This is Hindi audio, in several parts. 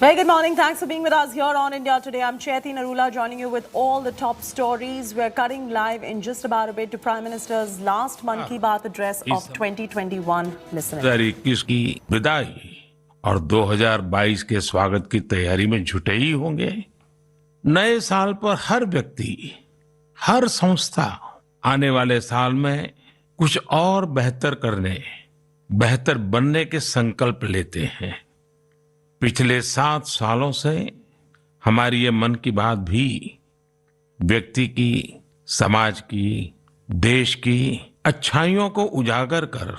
Very good morning. Thanks for being with us here on India Today. I'm Chaiti Narula joining you with all the top stories. We're cutting live in just about a bit to Prime Minister's last Mann Ki Baat address of 2021. Listen. 2021 की विदाई और 2022 के स्वागत की तैयारी में जुटे ही होंगे। नए साल पर हर व्यक्ति, हर संस्था आने वाले साल में कुछ और बेहतर करने, बेहतर बनने के संकल्प लेते हैं। पिछले 7 सालों से हमारी ये मन की बात भी व्यक्ति की, समाज की, देश की अच्छाइयों को उजागर कर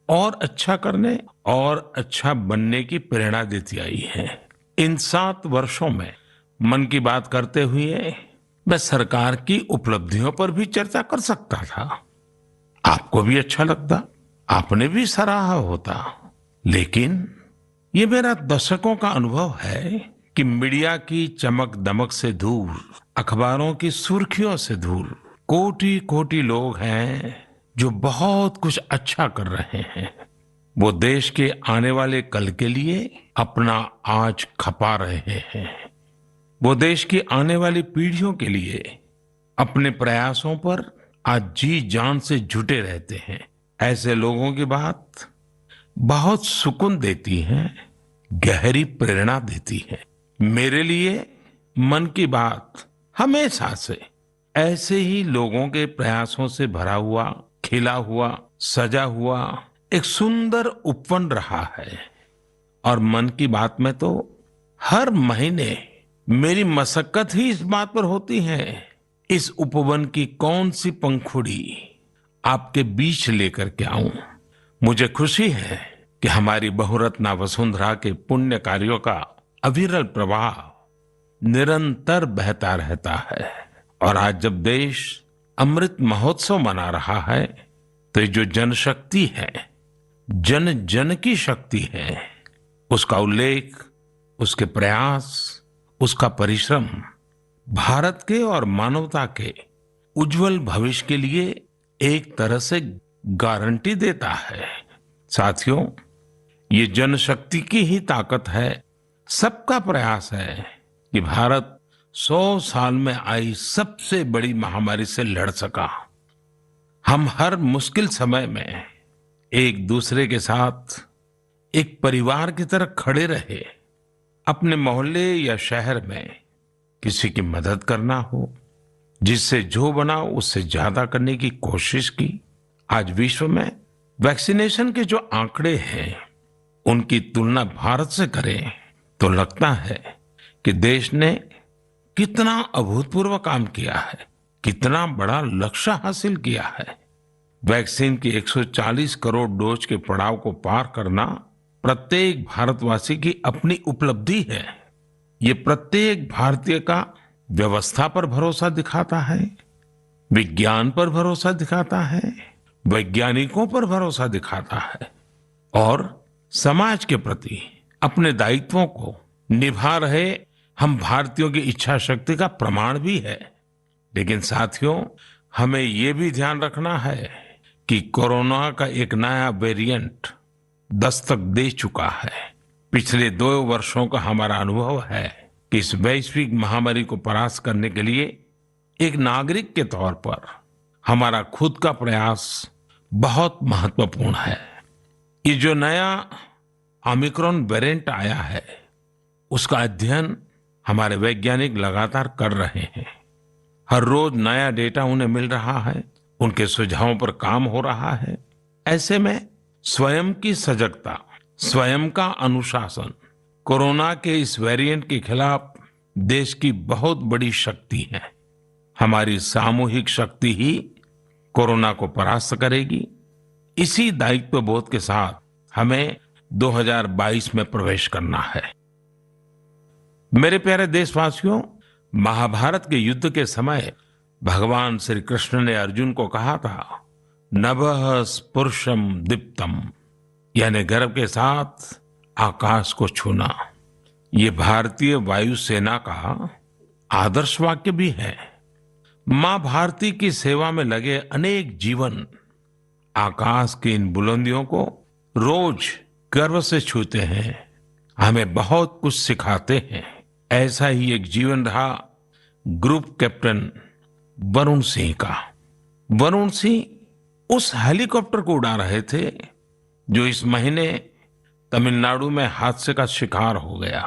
और अच्छा करने और अच्छा बनने की प्रेरणा देती आई है। इन 7 वर्षों में मन की बात करते हुए मैं सरकार की उपलब्धियों पर भी चर्चा कर सकता था। आपको भी अच्छा लगता, आपने भी सराहा होता, लेकिन ये मेरा दशकों का अनुभव है कि मीडिया की चमक दमक से दूर, अखबारों की सुर्खियों से दूर कोटि कोटि लोग हैं जो बहुत कुछ अच्छा कर रहे हैं। वो देश के आने वाले कल के लिए अपना आज खपा रहे हैं। वो देश की आने वाली पीढ़ियों के लिए अपने प्रयासों पर आज जी जान से जुटे रहते हैं। ऐसे लोगों की बात बहुत सुकून देती है, गहरी प्रेरणा देती है। मेरे लिए मन की बात हमेशा से ऐसे ही लोगों के प्रयासों से भरा हुआ, खिला हुआ, सजा हुआ एक सुंदर उपवन रहा है। और मन की बात में तो हर महीने मेरी मशक्कत ही इस बात पर होती है, इस उपवन की कौन सी पंखुड़ी आपके बीच लेकर के आऊं। मुझे खुशी है कि हमारी बहुरत्ना वसुंधरा के पुण्य कार्यों का अविरल प्रवाह निरंतर बहता रहता है। और आज जब देश अमृत महोत्सव मना रहा है, तो ये जो जनशक्ति है, जन जन की शक्ति है, उसका उल्लेख, उसके प्रयास, उसका परिश्रम भारत के और मानवता के उज्जवल भविष्य के लिए एक तरह से गारंटी देता है। साथियों, ये जनशक्ति की ही ताकत है, सबका प्रयास है कि भारत 100 साल में आई सबसे बड़ी महामारी से लड़ सका। हम हर मुश्किल समय में एक दूसरे के साथ एक परिवार की तरह खड़े रहे। अपने मोहल्ले या शहर में किसी की मदद करना हो, जिससे जो बना उससे ज्यादा करने की कोशिश की। आज विश्व में वैक्सीनेशन के जो आंकड़े हैं, उनकी तुलना भारत से करें तो लगता है कि देश ने कितना अभूतपूर्व काम किया है, कितना बड़ा लक्ष्य हासिल किया है। वैक्सीन की 140 करोड़ डोज के पड़ाव को पार करना प्रत्येक भारतवासी की अपनी उपलब्धि है। ये प्रत्येक भारतीय का व्यवस्था पर भरोसा दिखाता है, विज्ञान पर भरोसा दिखाता है, वैज्ञानिकों पर भरोसा दिखाता है और समाज के प्रति अपने दायित्वों को निभा रहे हम भारतीयों की इच्छा शक्ति का प्रमाण भी है। लेकिन साथियों, हमें ये भी ध्यान रखना है कि कोरोना का एक नया वेरिएंट दस्तक दे चुका है। पिछले 2 वर्षों का हमारा अनुभव है कि इस वैश्विक महामारी को परास्त करने के लिए एक नागरिक के तौर पर हमारा खुद का प्रयास बहुत महत्वपूर्ण है। ये जो नया ओमिक्रॉन वेरिएंट आया है, उसका अध्ययन हमारे वैज्ञानिक लगातार कर रहे हैं। हर रोज नया डेटा उन्हें मिल रहा है, उनके सुझावों पर काम हो रहा है। ऐसे में स्वयं की सजगता, स्वयं का अनुशासन कोरोना के इस वेरिएंट के खिलाफ देश की बहुत बड़ी शक्ति है। हमारी सामूहिक शक्ति ही कोरोना को परास्त करेगी। इसी दायित्व बोध के साथ हमें 2022 में प्रवेश करना है। मेरे प्यारे देशवासियों, महाभारत के युद्ध के समय भगवान श्री कृष्ण ने अर्जुन को कहा था, नभः स्पुरुषम दीप्तम, यानी गर्व के साथ आकाश को छूना। ये भारतीय वायुसेना का आदर्श वाक्य भी है। मां भारती की सेवा में लगे अनेक जीवन आकाश की इन बुलंदियों को रोज गर्व से छूते हैं। हमें बहुत कुछ सिखाते हैं। ऐसा ही एक जीवन रहा ग्रुप कैप्टन वरुण सिंह का। वरुण सिंह उस हेलीकॉप्टर को उड़ा रहे थे जो इस महीने तमिलनाडु में हादसे का शिकार हो गया।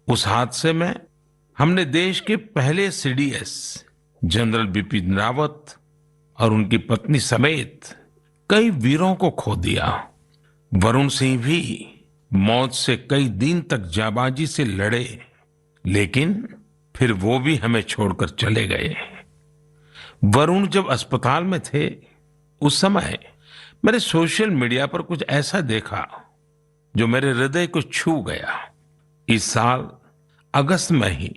उस हादसे में हमने देश के पहले सीडीएस जनरल बिपिन रावत और उनकी पत्नी समेत कई वीरों को खो दिया। वरुण सिंह भी मौत से कई दिन तक जाबाजी से लड़े, लेकिन फिर वो भी हमें छोड़कर चले गए। वरुण जब अस्पताल में थे उस समय मैंने सोशल मीडिया पर कुछ ऐसा देखा जो मेरे हृदय को छू गया। इस साल अगस्त में ही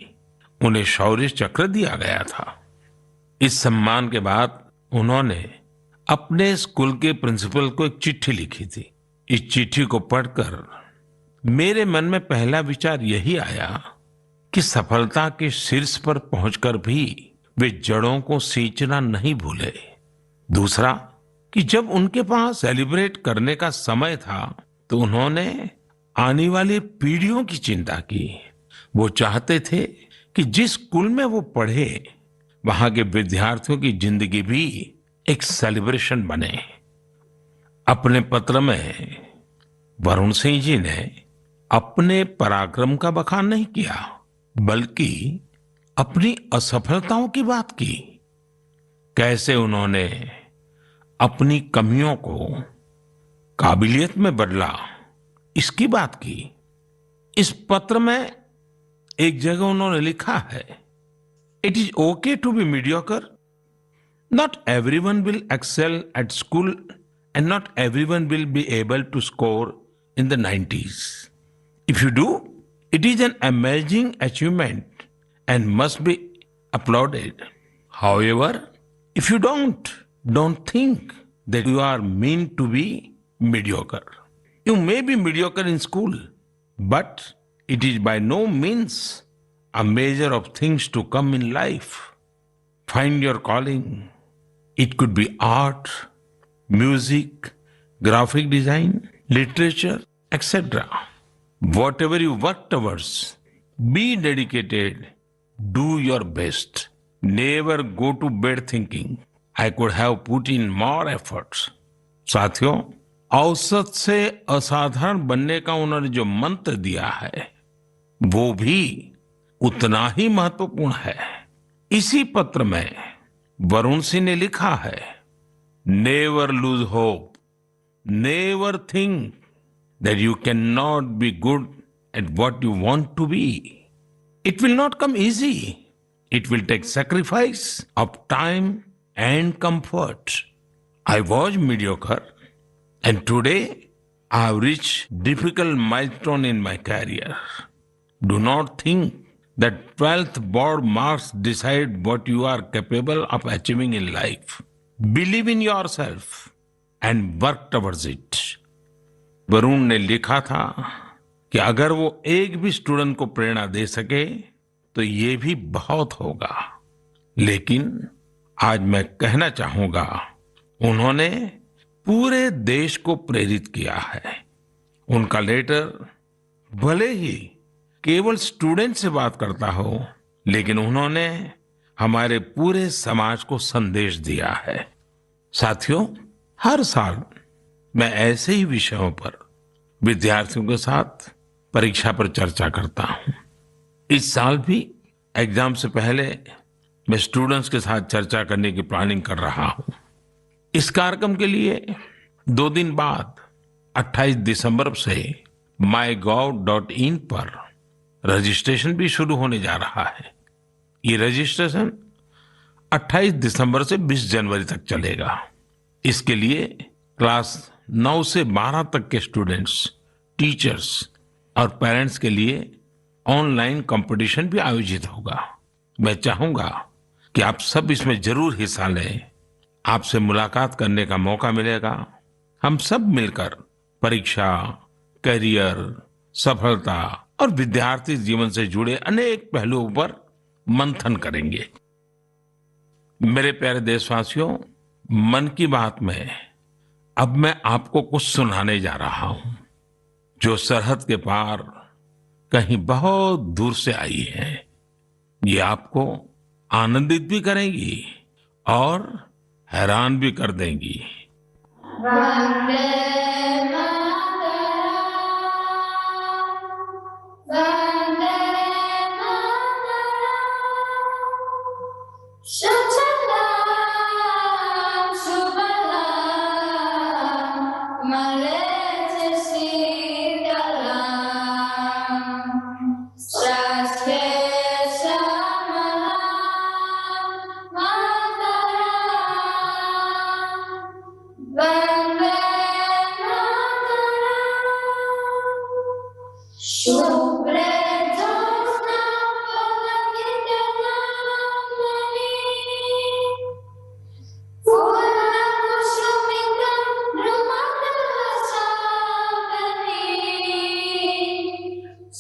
उन्हें शौर्य चक्र दिया गया था। इस सम्मान के बाद उन्होंने अपने स्कूल के प्रिंसिपल को एक चिट्ठी लिखी थी। इस चिट्ठी को पढ़कर मेरे मन में पहला विचार यही आया कि सफलता के शीर्ष पर पहुंचकर भी वे जड़ों को सींचना नहीं भूले। दूसरा कि जब उनके पास सेलिब्रेट करने का समय था तो उन्होंने आने वाली पीढ़ियों की चिंता की। वो चाहते थे कि जिस स्कूल में वो पढ़े वहां के विद्यार्थियों की जिंदगी भी एक सेलिब्रेशन बने। अपने पत्र में वरुण सिंह जी ने अपने पराक्रम का बखान नहीं किया, बल्कि अपनी असफलताओं की बात की। कैसे उन्होंने अपनी कमियों को काबिलियत में बदला, इसकी बात की। इस पत्र में एक जगह उन्होंने लिखा है, it is okay to be mediocre, not everyone will excel at school and not everyone will be able to score in the 90s. If you do, it is an amazing achievement and must be applauded. However, if you don't think that you are meant to be mediocre. You may be mediocre in school, but it is by no means a measure of things to come in life. Find your calling. It could be art, music, graphic design, literature, etc. Whatever you work towards, be dedicated, do your best. Never go to bed thinking, I could have put in more efforts. साथियों, औसत से असाधारण बनने का उन्होंने जो मंत्र दिया है वो भी उतना ही महत्वपूर्ण है। इसी पत्र में वरुण सिंह ने लिखा है, never lose hope, never think that you cannot be good at what you want to be. It will not come easy. It will take sacrifice of time and comfort. I was mediocre and today I have reached difficult milestone in my career. Do not think that 12th board marks decide what you are capable of achieving in life. Believe in yourself and work towards it. Varun ने लिखा था कि अगर वो एक भी स्टूडेंट को प्रेरणा दे सके तो ये भी बहुत होगा। लेकिन आज मैं कहना चाहूंगा, उन्होंने पूरे देश को प्रेरित किया है। उनका लेटर भले ही केवल स्टूडेंट से बात करता हो, लेकिन उन्होंने हमारे पूरे समाज को संदेश दिया है। साथियों, हर साल मैं ऐसे ही विषयों पर विद्यार्थियों के साथ परीक्षा पर चर्चा करता हूं। इस साल भी एग्जाम से पहले मैं स्टूडेंट्स के साथ चर्चा करने की प्लानिंग कर रहा हूं। इस कार्यक्रम के लिए 2 दिन बाद 28 दिसंबर से mygov.in पर रजिस्ट्रेशन भी शुरू होने जा रहा है। ये रजिस्ट्रेशन 28 दिसंबर से 20 जनवरी तक चलेगा। इसके लिए क्लास 9 से 12 तक के स्टूडेंट्स, टीचर्स और पेरेंट्स के लिए ऑनलाइन कंपटीशन भी आयोजित होगा। मैं चाहूंगा कि आप सब इसमें जरूर हिस्सा लें। आपसे मुलाकात करने का मौका मिलेगा। हम सब मिलकर परीक्षा, करियर, सफलता और विद्यार्थी जीवन से जुड़े अनेक पहलुओं पर मंथन करेंगे। मेरे प्यारे देशवासियों, मन की बात में अब मैं आपको कुछ सुनाने जा रहा हूं जो सरहद के पार कहीं बहुत दूर से आई हैं। ये आपको आनंदित भी करेंगी और हैरान भी कर देंगी। वंदे मातरम, वंदे मातरम, सुजलां सुफलां मलयजशीतलां, स्वास्थ्ये श्यामलां मातरम्, वन्दे मातरम्। शुभ्रे ज्योत्स्ना पुलकितयामिनी, फूलकुसुमितं नृमन्दहासावनी,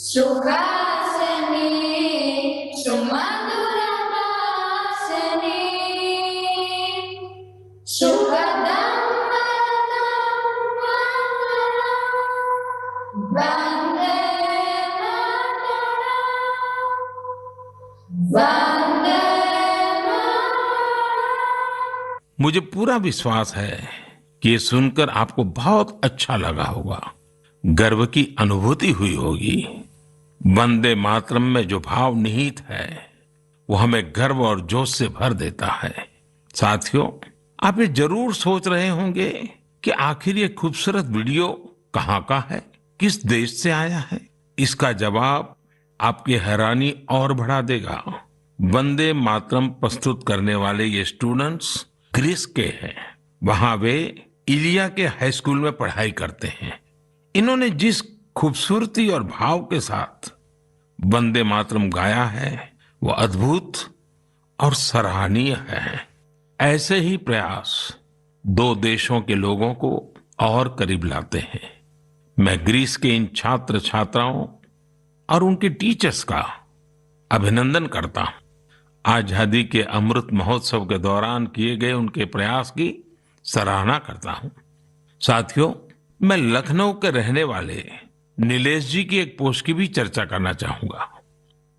सुहासिनी सुमधुरभाषिणी, सुखदं वरदं मातरम्, वन्दे मातरम्, वन्दे मातरम्। मुझे पूरा विश्वास है कि ये सुनकर आपको बहुत अच्छा लगा होगा, गर्व की अनुभूति हुई होगी। वंदे मातरम में जो भाव निहित है वो हमें गर्व और जोश से भर देता है। साथियों, आप ये जरूर सोच रहे होंगे कि आखिर ये खूबसूरत वीडियो कहाँ का है, किस देश से आया है। इसका जवाब आपकी हैरानी और बढ़ा देगा। वंदे मातरम प्रस्तुत करने वाले ये स्टूडेंट्स ग्रीस के हैं। वहां वे इलिया के हाई स्कूल में पढ़ाई करते हैं। इन्होंने जिस खूबसूरती और भाव के साथ वंदे मातरम गाया है वो अद्भुत और सराहनीय है। ऐसे ही प्रयास दो देशों के लोगों को और करीब लाते हैं। मैं ग्रीस के इन छात्र छात्राओं और उनके टीचर्स का अभिनंदन करता हूं। आजादी के अमृत महोत्सव के दौरान किए गए उनके प्रयास की सराहना करता हूं। साथियों, मैं लखनऊ के रहने वाले नीलेश जी की एक पोस्ट की भी चर्चा करना चाहूंगा।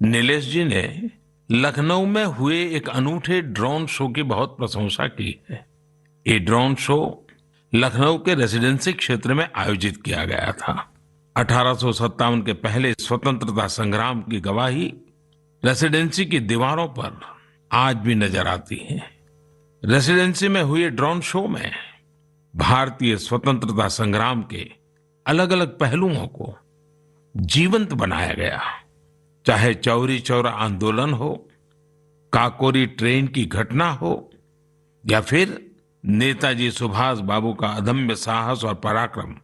नीलेश जी ने लखनऊ में हुए एक अनूठे ड्रोन शो की बहुत प्रशंसा की है। ये ड्रोन शो लखनऊ के रेसिडेंसी क्षेत्र में आयोजित किया गया था। 1857 के पहले स्वतंत्रता संग्राम की गवाही रेसिडेंसी की दीवारों पर आज भी नजर आती है। रेसिडेंसी में हुए ड्रोन शो में भारतीय स्वतंत्रता संग्राम के अलग अलग पहलुओं को जीवंत बनाया गया। चाहे चौरी चौरा आंदोलन हो, काकोरी ट्रेन की घटना हो या फिर नेताजी सुभाष बाबू का अदम्य साहस और पराक्रम,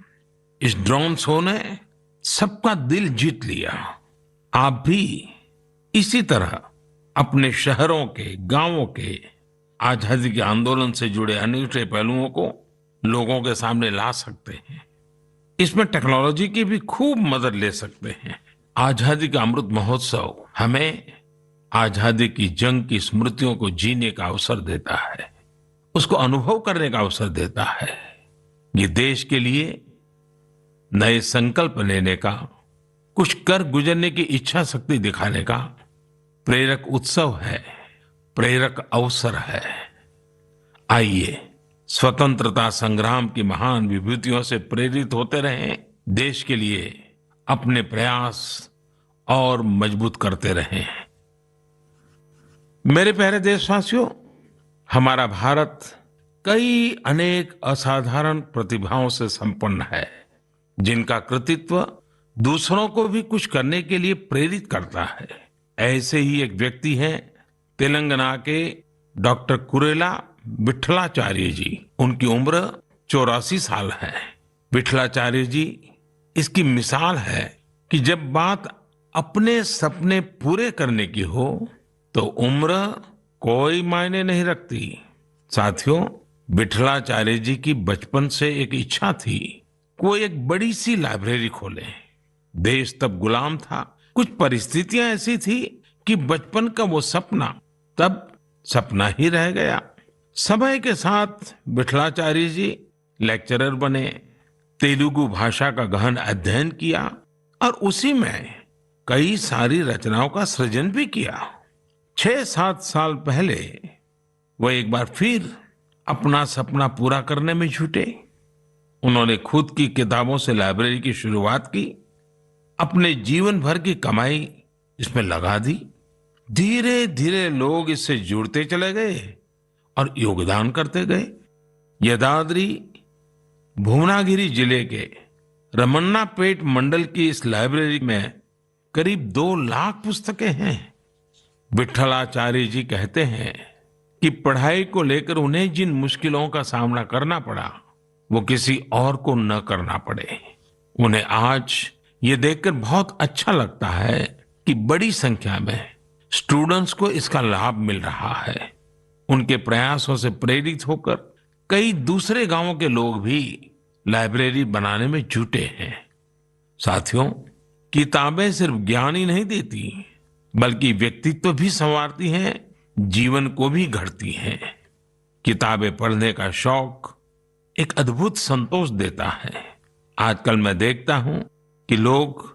इस ड्रोन शो ने सबका दिल जीत लिया। आप भी इसी तरह अपने शहरों के, गांवों के आजादी के आंदोलन से जुड़े अनूठे पहलुओं को लोगों के सामने ला सकते हैं। इसमें टेक्नोलॉजी की भी खूब मदद ले सकते हैं। आजादी का अमृत महोत्सव हमें आजादी की जंग की स्मृतियों को जीने का अवसर देता है, उसको अनुभव करने का अवसर देता है। ये देश के लिए नए संकल्प लेने का, कुछ कर गुजरने की इच्छा शक्ति दिखाने का प्रेरक उत्सव है, प्रेरक अवसर है। आइए स्वतंत्रता संग्राम की महान विभूतियों से प्रेरित होते रहें, देश के लिए अपने प्रयास और मजबूत करते रहें। मेरे प्यारे देशवासियों, हमारा भारत कई अनेक असाधारण प्रतिभाओं से संपन्न है, जिनका कृतित्व दूसरों को भी कुछ करने के लिए प्रेरित करता है। ऐसे ही एक व्यक्ति हैं तेलंगाना के डॉक्टर कुरेला विठलाचार्य जी। उनकी उम्र 84 साल है। विठलाचार्य जी इसकी मिसाल है कि जब बात अपने सपने पूरे करने की हो तो उम्र कोई मायने नहीं रखती। साथियों, विठलाचार्य जी की बचपन से एक इच्छा थी, कोई एक बड़ी सी लाइब्रेरी खोले। देश तब गुलाम था, कुछ परिस्थितियां ऐसी थी कि बचपन का वो सपना तब सपना ही रह गया। समय के साथ विठलाचार्य जी लेक्चरर बने, तेलुगु भाषा का गहन अध्ययन किया और उसी में कई सारी रचनाओं का सृजन भी किया। 6-7 साल पहले वो एक बार फिर अपना सपना पूरा करने में जुटे। उन्होंने खुद की किताबों से लाइब्रेरी की शुरुआत की, अपने जीवन भर की कमाई इसमें लगा दी। धीरे धीरे लोग इससे जुड़ते चले गए और योगदान करते गए। यदाद्री भुवनागिरी जिले के रमन्नापेट मंडल की इस लाइब्रेरी में करीब 2 लाख पुस्तकें हैं। विठलाचार्य जी कहते हैं कि पढ़ाई को लेकर उन्हें जिन मुश्किलों का सामना करना पड़ा वो किसी और को न करना पड़े। उन्हें आज ये देखकर बहुत अच्छा लगता है कि बड़ी संख्या में स्टूडेंट्स को इसका लाभ मिल रहा है। उनके प्रयासों से प्रेरित होकर कई दूसरे गांवों के लोग भी लाइब्रेरी बनाने में जुटे हैं। साथियों, किताबें सिर्फ ज्ञान ही नहीं देती बल्कि व्यक्तित्व भी संवारती हैं, जीवन को भी गढ़ती हैं। किताबें पढ़ने का शौक एक अद्भुत संतोष देता है। आजकल मैं देखता हूं कि लोग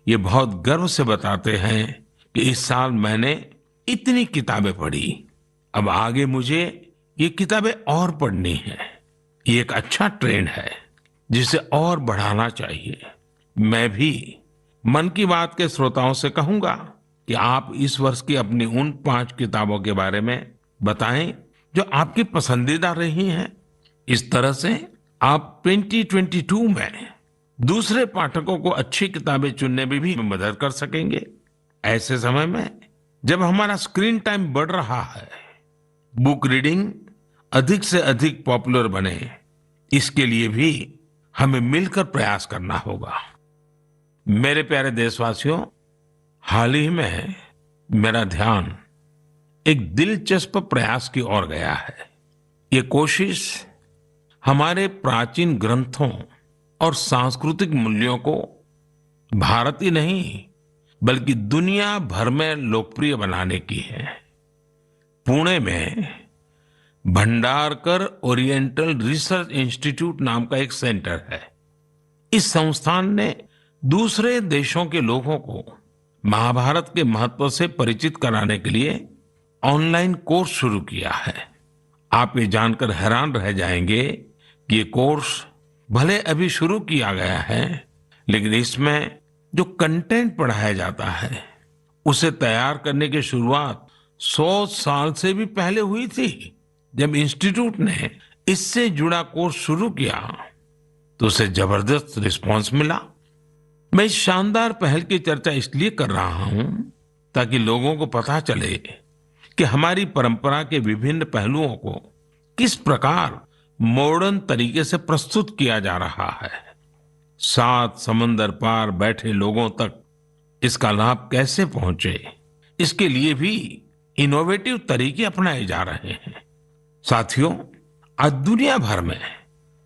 ये बहुत गर्व से बताते हैं कि इस साल मैंने इतनी किताबें पढ़ी, अब आगे मुझे ये किताबें और पढ़नी है। ये एक अच्छा ट्रेंड है जिसे और बढ़ाना चाहिए। मैं भी मन की बात के श्रोताओं से कहूंगा कि आप इस वर्ष की अपनी उन 5 किताबों के बारे में बताएं जो आपकी पसंदीदा रही हैं। इस तरह से आप 2022 में दूसरे पाठकों को अच्छी किताबें चुनने में भी मदद कर सकेंगे। ऐसे समय में जब हमारा स्क्रीन टाइम बढ़ रहा है, बुक रीडिंग अधिक से अधिक पॉपुलर बने, इसके लिए भी हमें मिलकर प्रयास करना होगा। मेरे प्यारे देशवासियों, हाल ही में मेरा ध्यान एक दिलचस्प प्रयास की ओर गया है। ये कोशिश हमारे प्राचीन ग्रंथों और सांस्कृतिक मूल्यों को भारत ही नहीं बल्कि दुनिया भर में लोकप्रिय बनाने की है। पुणे में भंडारकर ओरिएंटल रिसर्च इंस्टीट्यूट नाम का एक सेंटर है। इस संस्थान ने दूसरे देशों के लोगों को महाभारत के महत्व से परिचित कराने के लिए ऑनलाइन कोर्स शुरू किया है। आप ये जानकर हैरान रह जाएंगे कि ये कोर्स भले अभी शुरू किया गया है, लेकिन इसमें जो कंटेंट पढ़ाया जाता है उसे तैयार करने की शुरुआत 100 साल से भी पहले हुई थी। जब इंस्टीट्यूट ने इससे जुड़ा कोर्स शुरू किया तो उसे जबरदस्त रिस्पांस मिला। मैं इस शानदार पहल की चर्चा इसलिए कर रहा हूं ताकि लोगों को पता चले कि हमारी परंपरा के विभिन्न पहलुओं को किस प्रकार मॉडर्न तरीके से प्रस्तुत किया जा रहा है। 7 समंदर पार बैठे लोगों तक इसका लाभ कैसे पहुंचे, इसके लिए भी इनोवेटिव तरीके अपनाए जा रहे हैं। साथियों, आज दुनिया भर में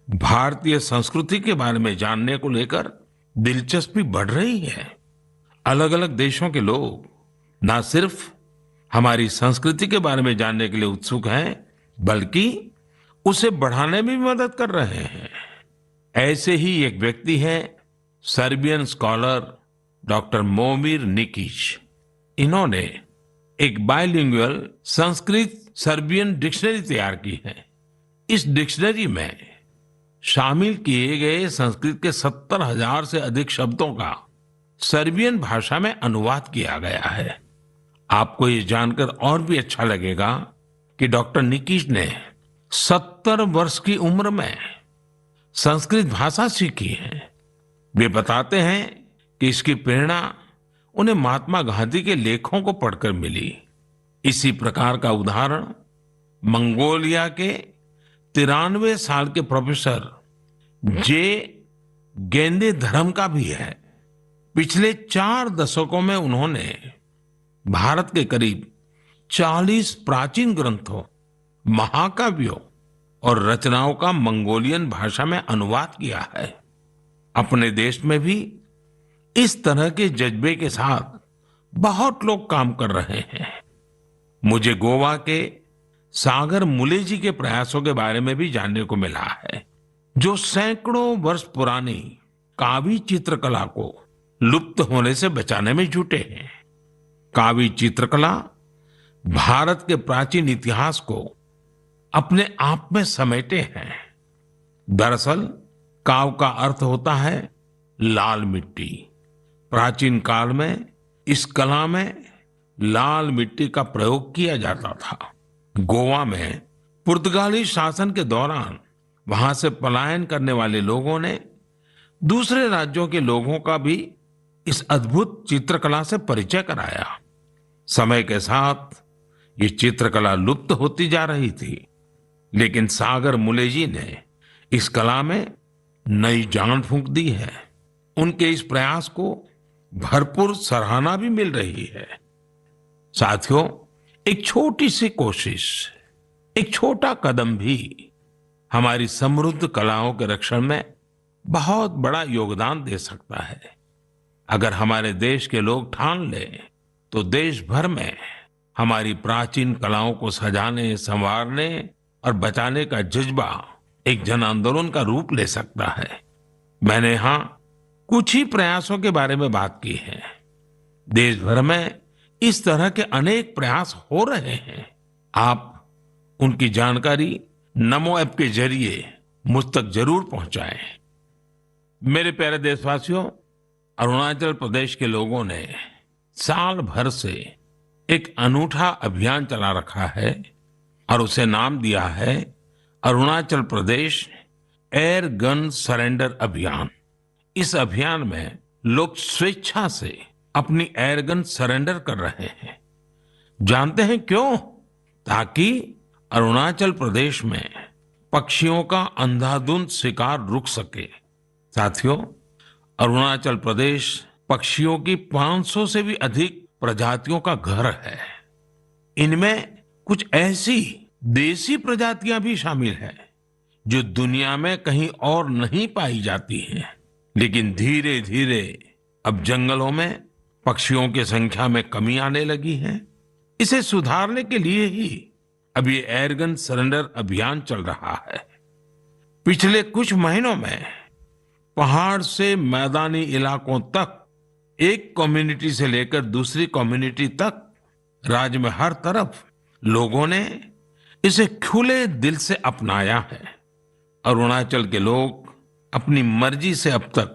भारतीय संस्कृति के बारे में जानने को लेकर दिलचस्पी बढ़ रही है। अलग अलग देशों के लोग ना सिर्फ हमारी संस्कृति के बारे में जानने के लिए उत्सुक हैं बल्कि उसे बढ़ाने में भी मदद कर रहे हैं। ऐसे ही एक व्यक्ति हैं सर्बियन स्कॉलर डॉक्टर मोमिर निकिच। इन्होंने एक बाइलिंगुअल संस्कृत सर्बियन डिक्शनरी तैयार की है। इस डिक्शनरी में शामिल किए गए संस्कृत के 70,000 से अधिक शब्दों का सर्बियन भाषा में अनुवाद किया गया है। आपको ये जानकर और भी अच्छा लगेगा कि डॉक्टर निकिच ने 70 वर्ष की उम्र में संस्कृत भाषा सीखी है। वे बताते हैं कि इसकी प्रेरणा उन्हें महात्मा गांधी के लेखों को पढ़कर मिली। इसी प्रकार का उदाहरण मंगोलिया के 93 साल के प्रोफेसर जे गेंदे धर्म का भी है। पिछले 4 दशकों में उन्होंने भारत के करीब 40 प्राचीन ग्रंथों, महाकाव्यों और रचनाओं का मंगोलियन भाषा में अनुवाद किया है। अपने देश में भी इस तरह के जज्बे के साथ बहुत लोग काम कर रहे हैं। मुझे गोवा के सागर मुले जी के प्रयासों के बारे में भी जानने को मिला है, जो सैकड़ों वर्ष पुरानी कावी चित्रकला को लुप्त होने से बचाने में जुटे हैं। कावी चित्रकला भारत के प्राचीन इतिहास को अपने आप में समेटे हैं। दरअसल काव का अर्थ होता है लाल मिट्टी। प्राचीन काल में इस कला में लाल मिट्टी का प्रयोग किया जाता था। गोवा में पुर्तगाली शासन के दौरान वहां से पलायन करने वाले लोगों ने दूसरे राज्यों के लोगों का भी इस अद्भुत चित्रकला से परिचय कराया। समय के साथ ये चित्रकला लुप्त होती जा रही थी, लेकिन सागर मुले जी ने इस कला में नई जान फूंक दी है। उनके इस प्रयास को भरपूर सराहना भी मिल रही है। साथियों, एक छोटी सी कोशिश, एक छोटा कदम भी हमारी समृद्ध कलाओं के रक्षण में बहुत बड़ा योगदान दे सकता है। अगर हमारे देश के लोग ठान लें तो देश भर में हमारी प्राचीन कलाओं को सजाने, संवारने और बचाने का जज्बा एक जन आंदोलन का रूप ले सकता है। मैंने यहां कुछ ही प्रयासों के बारे में बात की है। देश भर में इस तरह के अनेक प्रयास हो रहे हैं। आप उनकी जानकारी नमो ऐप के जरिए मुझ तक जरूर पहुंचाएं। मेरे प्यारे देशवासियों, अरुणाचल प्रदेश के लोगों ने साल भर से एक अनूठा अभियान चला रखा है और उसे नाम दिया है Arunachal Pradesh air gun surrender अभियान। इस अभियान में लोग स्वेच्छा से अपनी एयर गन सरेंडर कर रहे हैं। जानते हैं क्यों? ताकि अरुणाचल प्रदेश में पक्षियों का अंधाधुंध शिकार रुक सके। साथियों, अरुणाचल प्रदेश पक्षियों की 500 से भी अधिक प्रजातियों का घर है। इनमें कुछ ऐसी देसी प्रजातियां भी शामिल हैं जो दुनिया में कहीं और नहीं पाई जाती हैं। लेकिन धीरे धीरे अब जंगलों में पक्षियों की संख्या में कमी आने लगी है। इसे सुधारने के लिए ही अब ये एयरगन सरेंडर अभियान चल रहा है। पिछले कुछ महीनों में पहाड़ से मैदानी इलाकों तक, एक कम्युनिटी से लेकर दूसरी कम्युनिटी तक, राज्य में हर तरफ लोगों ने इसे खुले दिल से अपनाया है। अरुणाचल के लोग अपनी मर्जी से अब तक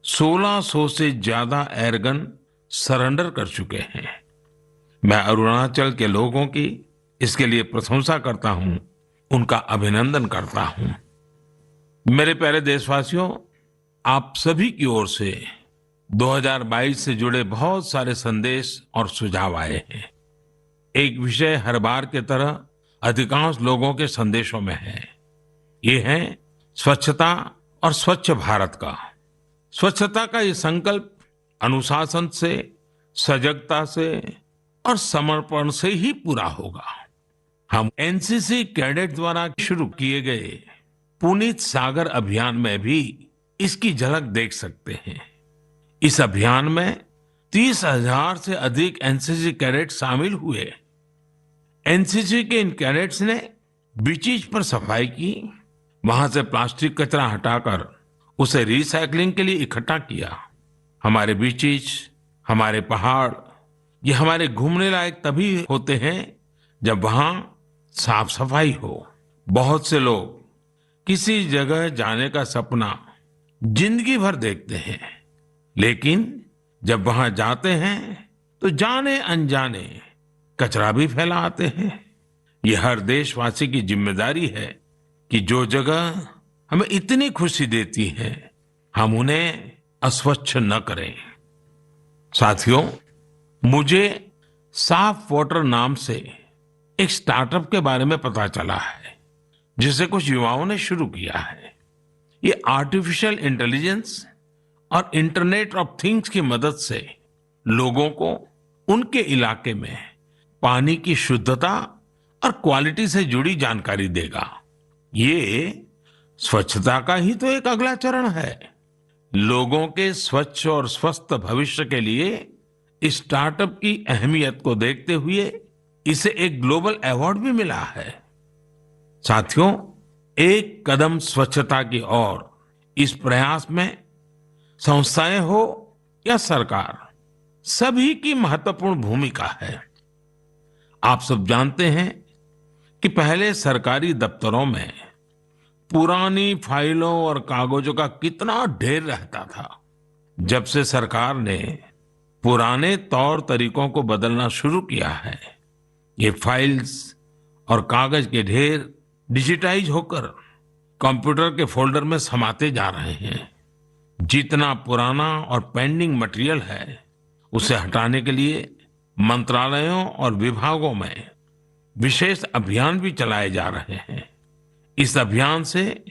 1600 से ज्यादा एयरगन सरेंडर कर चुके हैं। मैं अरुणाचल के लोगों की इसके लिए प्रशंसा करता हूं, उनका अभिनंदन करता हूं। मेरे प्यारे देशवासियों, आप सभी की ओर से 2022 से जुड़े बहुत सारे संदेश और सुझाव आए हैं। एक विषय हर बार की तरह अधिकांश लोगों के संदेशों में है। ये है स्वच्छता और स्वच्छ भारत का। स्वच्छता का ये संकल्प अनुशासन से, सजगता से और समर्पण से ही पूरा होगा। हम एनसीसी कैडेट द्वारा शुरू किए गए पुनीत सागर अभियान में भी इसकी झलक देख सकते हैं। इस अभियान में 30,000 से अधिक एनसीसी कैडेट शामिल हुए। एनसीसी के इन कैडेट्स ने बीचेज पर सफाई की, वहां से प्लास्टिक कचरा हटाकर उसे रिसाइकलिंग के लिए इकट्ठा किया। हमारे बीचेज, हमारे पहाड़, ये हमारे घूमने लायक तभी होते हैं जब वहां साफ सफाई हो। बहुत से लोग किसी जगह जाने का सपना जिंदगी भर देखते हैं, लेकिन जब वहां जाते हैं तो जाने अनजाने कचरा भी फैला आते हैं। ये हर देशवासी की जिम्मेदारी है कि जो जगह हमें इतनी खुशी देती है, हम उन्हें अस्वच्छ न करें। साथियों, मुझे साफ वाटर नाम से एक स्टार्टअप के बारे में पता चला है, जिसे कुछ युवाओं ने शुरू किया है। ये आर्टिफिशियल इंटेलिजेंस और इंटरनेट ऑफ थिंग्स की मदद से लोगों को उनके इलाके में पानी की शुद्धता और क्वालिटी से जुड़ी जानकारी देगा। ये स्वच्छता का ही तो एक अगला चरण है। लोगों के स्वच्छ और स्वस्थ भविष्य के लिए इस स्टार्टअप की अहमियत को देखते हुए इसे एक ग्लोबल अवार्ड भी मिला है। साथियों, एक कदम स्वच्छता की ओर इस प्रयास में संस्थाएं हो या सरकार, सभी की महत्वपूर्ण भूमिका है। आप सब जानते हैं कि पहले सरकारी दफ्तरों में पुरानी फाइलों और कागजों का कितना ढेर रहता था। जब से सरकार ने पुराने तौर तरीकों को बदलना शुरू किया है, ये फाइल्स और कागज के ढेर डिजिटाइज होकर कंप्यूटर के फोल्डर में समाते जा रहे हैं। जितना पुराना और पेंडिंग मटेरियल है, उसे हटाने के लिए मंत्रालयों और विभागों में विशेष अभियान भी चलाए जा रहे हैं। इस अभियान से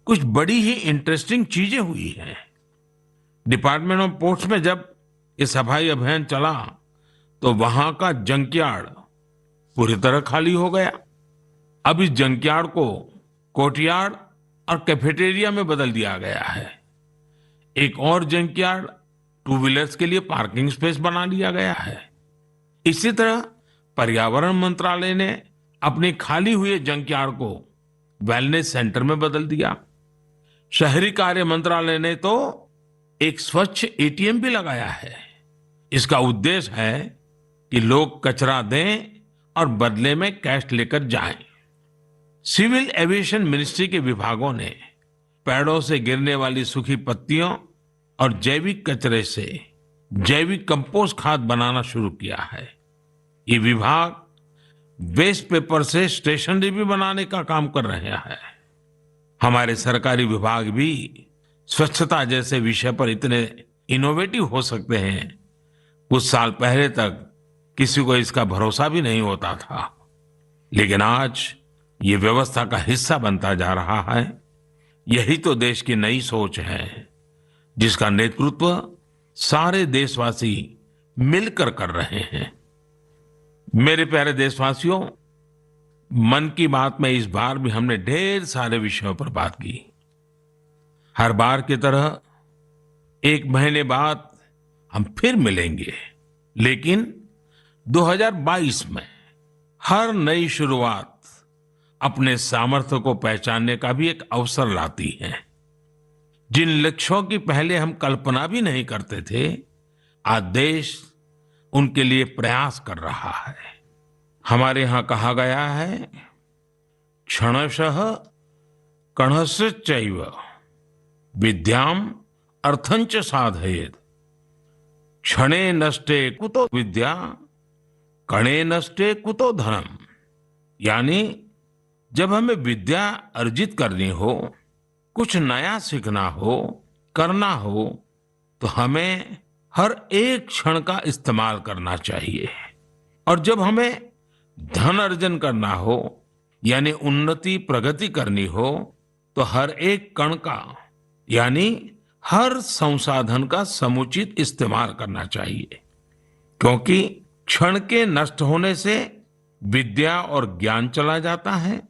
कुछ बड़ी ही इंटरेस्टिंग चीजें हुई हैं। डिपार्टमेंट ऑफ पोस्ट में जब ये सफाई अभियान चला तो वहां का जंकयार्ड पूरी तरह खाली हो गया। अब इस जंकयार्ड को कोर्टयार्ड और कैफेटेरिया में बदल दिया गया है। एक और जंकयार्ड टू व्हीलर्स के लिए पार्किंग स्पेस बना लिया गया है। इसी तरह पर्यावरण मंत्रालय ने अपने खाली हुए जंकयार्ड को वेलनेस सेंटर में बदल दिया। शहरी कार्य मंत्रालय ने तो एक स्वच्छ एटीएम भी लगाया है। इसका उद्देश्य है कि लोग कचरा दें और बदले में कैश लेकर जाएं। सिविल एविएशन मिनिस्ट्री के विभागों ने पेड़ों से गिरने वाली सूखी पत्तियों और जैविक कचरे से जैविक कंपोस्ट खाद बनाना शुरू किया है। ये विभाग वेस्ट पेपर से स्टेशनरी भी बनाने का काम कर रहे हैं। हमारे सरकारी विभाग भी स्वच्छता जैसे विषय पर इतने इनोवेटिव हो सकते हैं। कुछ साल पहले तक किसी को इसका भरोसा भी नहीं होता था, लेकिन आज ये व्यवस्था का हिस्सा बनता जा रहा है। यही तो देश की नई सोच है, जिसका नेतृत्व सारे देशवासी मिलकर कर रहे हैं। मेरे प्यारे देशवासियों, मन की बात में इस बार भी हमने ढेर सारे विषयों पर बात की। हर बार की तरह एक महीने बाद हम फिर मिलेंगे, लेकिन 2022 में हर नई शुरुआत अपने सामर्थ्य को पहचानने का भी एक अवसर लाती है। जिन लक्ष्यों की पहले हम कल्पना भी नहीं करते थे, आज देश उनके लिए प्रयास कर रहा है। हमारे यहां कहा गया है, क्षणशः कणश्चैव विद्याम अर्थंच साधयेत्। क्षणे नष्टे कुतो विद्या, कणे नष्टे कुतो धनम। यानी जब हमें विद्या अर्जित करनी हो, कुछ नया सीखना हो, करना हो, तो हमें हर एक क्षण का इस्तेमाल करना चाहिए। और जब हमें धन अर्जन करना हो, यानी उन्नति प्रगति करनी हो, तो हर एक कण का यानी हर संसाधन का समुचित इस्तेमाल करना चाहिए। क्योंकि क्षण के नष्ट होने से विद्या और ज्ञान चला जाता है,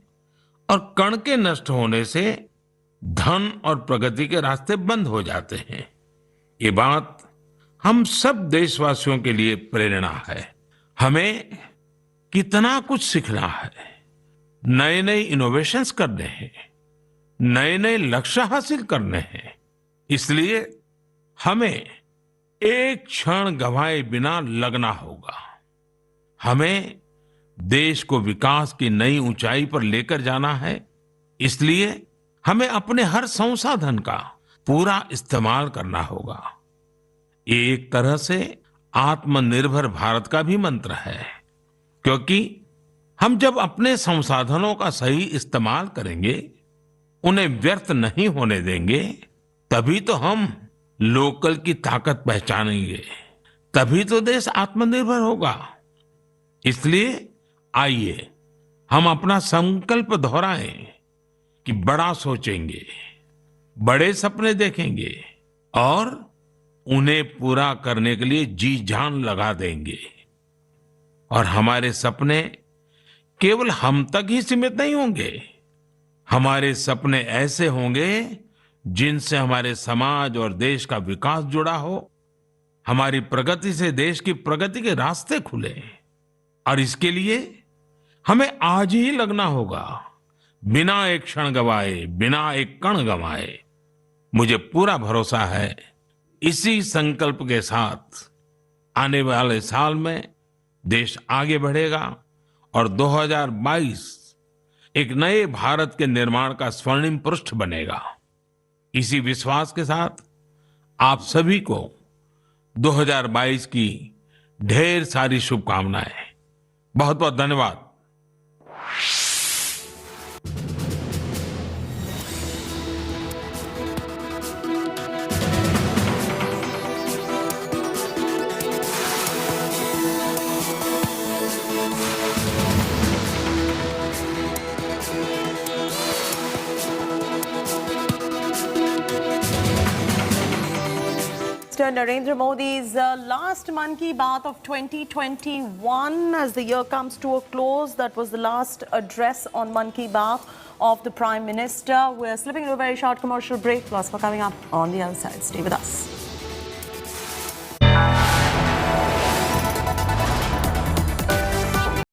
और कण के नष्ट होने से धन और प्रगति के रास्ते बंद हो जाते हैं। ये बात हम सब देशवासियों के लिए प्रेरणा है। हमें कितना कुछ सीखना है, नए नए इनोवेशंस करने हैं, नए नए लक्ष्य हासिल करने हैं। इसलिए हमें एक क्षण गंवाए बिना लगना होगा। हमें देश को विकास की नई ऊंचाई पर लेकर जाना है। इसलिए हमें अपने हर संसाधन का पूरा इस्तेमाल करना होगा। ये एक तरह से आत्मनिर्भर भारत का भी मंत्र है, क्योंकि हम जब अपने संसाधनों का सही इस्तेमाल करेंगे, उन्हें व्यर्थ नहीं होने देंगे, तभी तो हम लोकल की ताकत पहचानेंगे, तभी तो देश आत्मनिर्भर होगा। इसलिए आइए हम अपना संकल्प दोहराएं कि बड़ा सोचेंगे, बड़े सपने देखेंगे और उन्हें पूरा करने के लिए जी जान लगा देंगे। और हमारे सपने केवल हम तक ही सीमित नहीं होंगे। हमारे सपने ऐसे होंगे जिनसे हमारे समाज और देश का विकास जुड़ा हो। हमारी प्रगति से देश की प्रगति के रास्ते खुले। और इसके लिए हमें आज ही लगना होगा, बिना एक क्षण गवाए, बिना एक कण गवाए। मुझे पूरा भरोसा है इसी संकल्प के साथ आने वाले साल में देश आगे बढ़ेगा और 2022 एक नए भारत के निर्माण का स्वर्णिम पृष्ठ बनेगा। इसी विश्वास के साथ आप सभी को 2022 की ढेर सारी शुभकामनाएं। बहुत बहुत धन्यवाद। Mr. Narendra Modi's last Mann Ki Baat of 2021 as the year comes to a close. That was the last address on Mann Ki Baat of the Prime Minister. We're slipping into a very short commercial break. Lots more coming up on the other side. Stay with us.